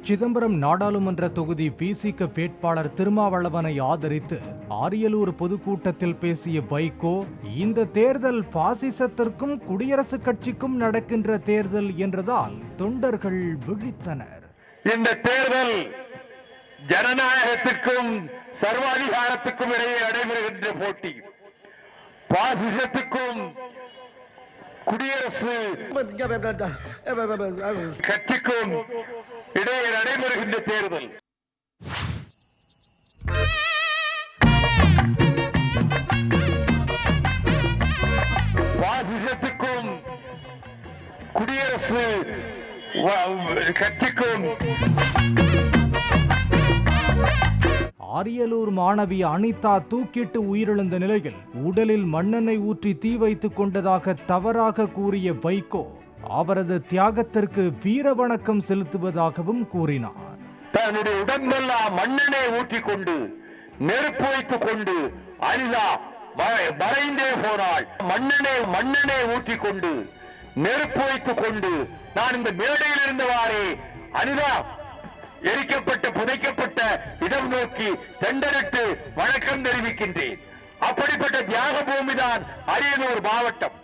சிதம்பரம் நாடாளுமன்ற தொகுதி பிசிக வேட்பாளர் திருமாவளவனை ஆதரித்து அரியலூர் பொதுக்கூட்டத்தில் பேசிய வைகோ, இந்த தேர்தல் பாசிசத்திற்கும் குடியரசுக் கட்சிக்கும் நடக்கின்ற தேர்தல் என்றதால் தொண்டர்கள் விழித்தனர். இந்த தேர்தல் ஜனநாயகத்துக்கும் சர்வாதிகாரத்துக்கும் இடையே நடைபெறுகின்ற போட்டி. பாசிசத்துக்கும் குடியரசு கட்சிக்கும் இடையே நடைபெறுகின்ற தேர்தல். பாசிசத்துக்கும் குடியரசு கட்சிக்கும். அரியலூர் மாணவி அனிதா தூக்கிட்டு உயிரிழந்த நிலையில் உடலில் மண்ணெண்ணெய் ஊற்றி தீ வைத்துக் கொண்டதாக தவறாக கூறிய வைகோ, அவரது தியாகத்திற்கு வீர வணக்கம் செலுத்துவதாகவும் கூறினார். தன்னுடைய உடம்பெல்லாம் மண்ணெண்ணெய் ஊற்றிக் கொண்டு நெருப்பு வைத்துக் கொண்டு அனிதா மறைந்தே போனாள். மண்ணெண்ணெய் ஊற்றிக் கொண்டு நெருப்பு வைத்துக் கொண்டு நான் இந்த மேடையில் இருந்தவாறே அனிதா எரிக்கப்பட்ட புதைக்கப்பட்ட இடம் நோக்கி தெண்டரிட்டு வணக்கம் தெரிவிக்கின்றேன். அப்படிப்பட்ட தியாக பூமிதான் அரியலூர் மாவட்டம்.